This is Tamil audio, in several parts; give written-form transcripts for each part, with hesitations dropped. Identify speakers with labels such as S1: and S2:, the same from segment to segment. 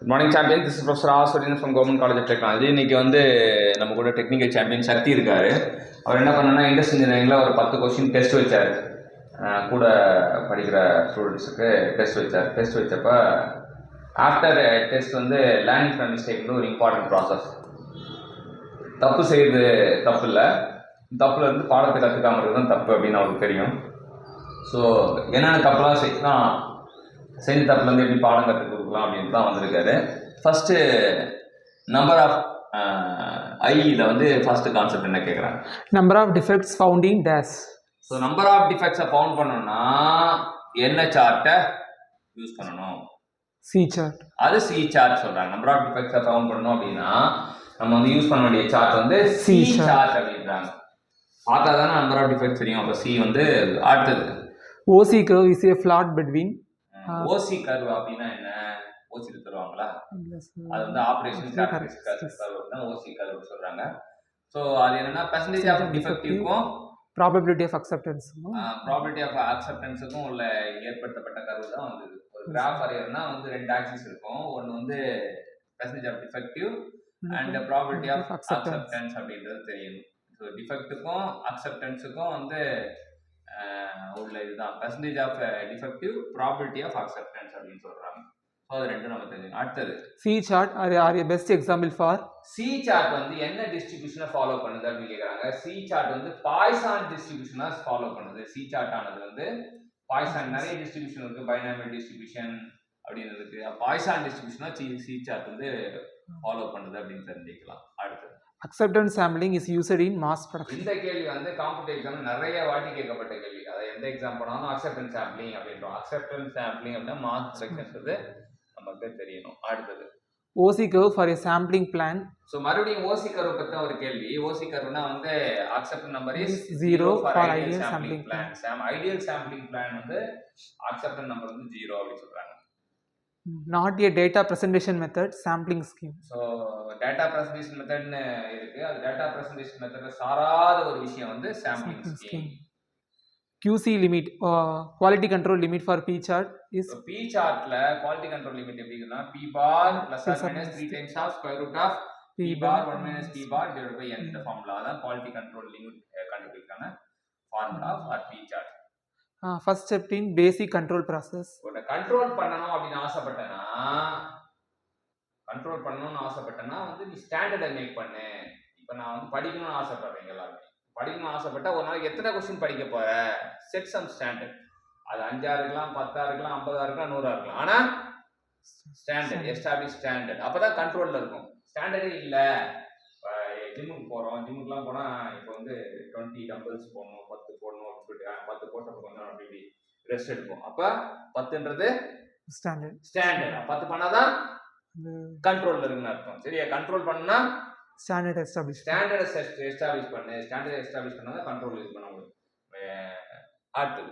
S1: Good morning champion. This is professor Aswarin from government college of technology. இன்றைக்கி வந்து நம்ம கூட டெக்னிக்கல் சாம்பியன் சக்தி இருக்கார். அவர் என்ன பண்ணனா இண்டஸ்ட்ரியல் இன்ஜினியரிங்கில் ஒரு 10 கொஸ்டின் டெஸ்ட் வச்சார். கூட படிக்கிற ஸ்டூடெண்ட்ஸுக்கு டெஸ்ட் வச்சப்போ ஆஃப்டர் டெஸ்ட் வந்து லேர்னிங் ஃப்ரம் மிஸ்டேக் வந்து ஒரு இம்பார்ட்டன்ட் ப்ராசஸ். தப்பு செய்யுது தப்பு இல்லை, தப்புல இருந்து பாடத்தை கற்றுக்காமல் இருக்கிறது தான் தப்பு அப்படின்னு அவருக்கு தெரியும். ஸோ என்னென்ன தப்புலாம் செய்யலாம், செஞ்ச தப்புலேருந்து எப்படி பாடம் கற்றுக் கொடுக்கலாம் அப்படின்ட்டு தான் வந்திருக்காரு. ஃபஸ்ட்டு நம்பர் ஆஃப் ஐயில் வந்து ஃபஸ்ட்டு கான்செப்ட் என்ன கேட்குறாங்க,
S2: number of defects found in dash.
S1: So number of டிஃபெக்ட்ஸை ஃபவுண்ட் பண்ணணும்னா என்ன சார்ட்டை யூஸ் பண்ணணும்?
S2: C chart.
S1: அது சி சார்ட் சொல்கிறாங்க. நம்பர் ஆஃப் டிஃபெக்ட்ஸை ஃபவுண்ட் பண்ணணும் அப்படின்னா நம்ம வந்து யூஸ் பண்ண வேண்டிய சார்ட் வந்து சி சார்ட் அப்படின்றாங்க. பார்த்தா தானே நம்பர் ஆஃப் டிஃபெக்ட்ஸ் தெரியும். அப்போ சி வந்து அடுத்தது
S2: OC curve is a flat between.
S1: OC curve அப்படின்னா என்ன? ஓசியில் தருவாங்களா? அது வந்து ஆப்ரேஷன் கேரக்டரிஸ்டிக்ஸ் கர்வ் தான் ஓசி கர்வ் சொல்றாங்க. ஸோ அது என்னன்னா பெர்சன்டேஜ் ஆஃப் டிஃபெக்டிவ்க்கும்
S2: ப்ராபபிலிட்டி ஆஃப்
S1: அக்செப்டன்ஸுக்கும் உள்ள ஏற்படுத்தப்பட்ட கர்வ் தான் வந்து ஒரு கிராஃப் வரையறதுனா வந்து 2 ஆக்சிஸ் இருக்கும். ஒன்று வந்து percentage of defective and probability of acceptance அப்படின்றது தெரியணும். ஸோ டிஃபெக்ட்டுக்கும் அக்செப்டன்ஸுக்கும் வந்து உள்ள இதுதான் percentage of defective, probability of acceptance அப்படின்னு சொல்றாங்க. ஸோ அது ரெண்டும் நம்ம தெரிஞ்சுக்கணும். அடுத்தது
S2: C chart are a best example for.
S1: C chart வந்து என்ன டிஸ்ட்ரிபியூஷனை ஃபாலோ பண்ணுது அப்படின்னு கேட்குறாங்க. சி சார்ட் வந்து பாய்சான் டிஸ்ட்ரிபியூஷனை ஃபாலோ பண்ணுது. சி சார்ட் ஆனது வந்து பாய்சான், நிறைய டிஸ்ட்ரிபியூஷன் இருக்கு, பைனாமியல் டிஸ்ட்ரிபியூஷன் அப்படின்னு இருக்கு. பாய்சான் டிஸ்ட்ரிபியூஷனா சி சார்ட் வந்து ஃபாலோ பண்ணுது அப்படின்னு தெரிஞ்சுக்கலாம். அடுத்தது
S2: acceptance sampling is used in mass production.
S1: இந்த கேள்வி வந்து காம்படிட்டிவ் எக்ஸாம் நிறைய வாட்டி கேட்கப்பட்ட கேள்வி. அதை எந்த எக்ஸாம் பண்ணாலும் அக்செப்டன்ஸ் சாம்பிளிங் அப்படின்றோம். அக்செப்டன்ஸ் சாம்பிளிங் அப்படின்னா மாஸ் ப்ரொடக்ஷன் நமக்கு தெரியணும். அடுத்தது
S2: OC curve for a sampling plan.
S1: So மறுபடியும் ஓசி கர்வ் பற்றி ஒரு கேள்வி. ஓசி கர்வ்னா வந்து acceptance number is
S2: 0 for ideal sampling plan.
S1: Ideal sampling plan வந்து அக்செப்டன்ஸ் நம்பர் வந்து 0 அப்படி சொல்றாங்க.
S2: Not a data presentation method sampling scheme.
S1: So data presentation மெத்தட்னு இருக்கு. அது டேட்டா பிரசன்டேஷன் மெத்தட்ல சாராத ஒரு விஷயம் வந்து sampling scheme.
S2: QC limit quality control limit for P chart is.
S1: P சார்ட்ல குவாலிட்டி கண்ட்ரோல் லிமிட் எப்படின்னா P bar + or - 3 times of square root of P bar 1 - P bar divided by n. இந்த ஃபார்முலா தான் குவாலிட்டி கண்ட்ரோல் லிமிட் கண்டுபிடிக்கான formula for P chart.
S2: First step in basic control process.
S1: ஒரு கண்ட்ரோல் பண்ணனும் அப்படினு ஆசைப்பட்டனா வந்து நீ ஸ்டாண்டர்டை மேக் பண்ணு. இப்போ நான் வந்து படிக்கணும்னு ஆசைப்படுறேன். எல்லாரும் படிக்கணும்னு ஆசைப்பட்டா ஒரு நாளைக்கு எத்தனை கொஸ்டின் படிக்க போற? Set some standard. அது 5 இருக்கலாம், 10 இருக்கலாம், 50 இருக்கலாம், 100 இருக்கலாம். ஆனா ஸ்டாண்டர்ட், எஸ்டாப்ளிஷ் ஸ்டாண்டர்ட். அப்பதான் கண்ட்ரோல்ல இருக்கும். ஸ்டாண்டர்டே இல்ல. ஜிம்முக்கு போறோம், ஜிம்முக்குலாம் போனா இப்போ வந்து 20 டம்பிள்ஸ் போடணும், 10 போடணும் அப்படின்னு 10 போட்ட கொஞ்சம் அப்படி ரெஸ்ட் எடுப்போம். அப்ப 10ன்றது ஸ்டாண்டர்ட். 10 பண்ணாதான் கண்ட்ரோல்ல இருக்குன்னு அர்த்தம். சரியா? கண்ட்ரோல் பண்ணா
S2: ஸ்டாண்டர்ட் எஸ்டாப்ளிஷ்
S1: பண்ணு. ஸ்டாண்டர்ட் எஸ்டாப்ளிஷ் பண்ணா தான் கண்ட்ரோல் யூஸ் பண்ண முடியும். அடுத்து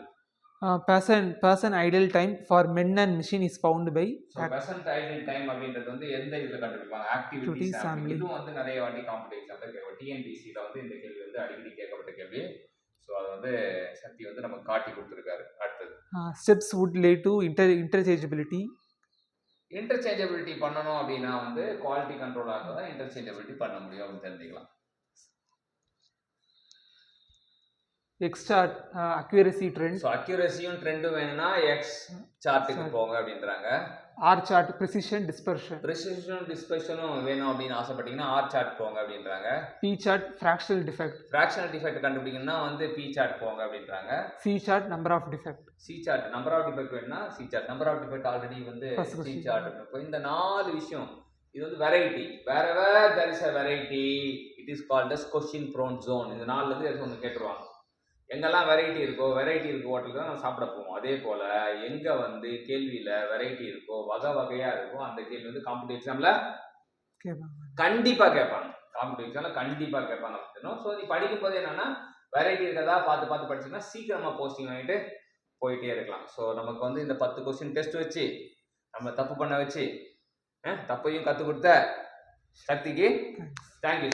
S2: person idle time for men and machine is found by.
S1: person idle time அப்படின்றது வந்து எந்த இதுல கண்டுபிடிப்பாங்க? Activity sampling. இது வந்து நிறைய வாட்டி காம்படிஷன்ல கேட்கப்பட்ட TNPSC ல வந்து இந்த கேள்வி வந்து அடிக்கடி கேட்கப்பட்ட கேள்வி. சோ அது வந்து சக்தி வந்து நமக்கு காட்டி கொடுத்திருக்காரு. அடுத்து
S2: steps would lead to interchangeability.
S1: இன்டர்சேஞ்சபிலிட்டி பண்ணணும் அப்படின்னா வந்து குவாலிட்டி கண்ட்ரோலா இருந்தா தான் இன்டர்சேஞ்சபிலிட்டி பண்ண முடியும் அப்படின்னு தெரிஞ்சுக்கலாம்.
S2: X chart accuracy trend.
S1: So அக்யூரசியும் ட்ரெண்டும் வேணும்னா எக்ஸ் சார்ட்டுக்கு போங்க அப்படின்றாங்க.
S2: R chart precision dispersion.
S1: டிஸ்பர்ஷனும் வேணும் அப்படின்னு ஆசைப்பட்டீங்கன்னா R சார்ட் போங்க அப்படின்றாங்க.
S2: P chart fractional defect.
S1: கண்டுபிடிக்கணும்னா வந்து P சார்ட் போங்க அப்படின்றாங்க.
S2: C chart number of defect.
S1: C chart number of defect வேணும்னா C chart. Number of defect already வந்து C சார்ட். இப்போ இந்த 4 விஷயம் இது வந்து variety. wherever there is a variety it is called as question prone zone. இந்த 4ல இருந்து ஏதோ ஒன்று கேட்டுருவாங்க. எங்கெல்லாம் வெரைட்டி இருக்கோ ஹோட்டலுக்கு தான் நம்ம சாப்பிட போவோம். அதே போல எங்க வந்து கேள்வியில வெரைட்டி இருக்கோ, வகையா இருக்கோ, அந்த கேள்வி வந்து காம்படிட்டிவ் எக்ஸாம்ல கண்டிப்பா கேட்பாங்க. ஸோ நீ படிக்கும் போது என்னன்னா வெரைட்டி இருக்கதா பார்த்து படிச்சீங்கன்னா சீக்கிரமா போஸ்டிங் வாங்கிட்டு போயிட்டே இருக்கலாம். ஸோ நமக்கு வந்து இந்த 10 கொஸ்டின் டெஸ்ட் வச்சு நம்ம தப்பு பண்ண வச்சு தப்பையும் கற்றுக் கொடுத்த சக்திக்கு தேங்க்யூ.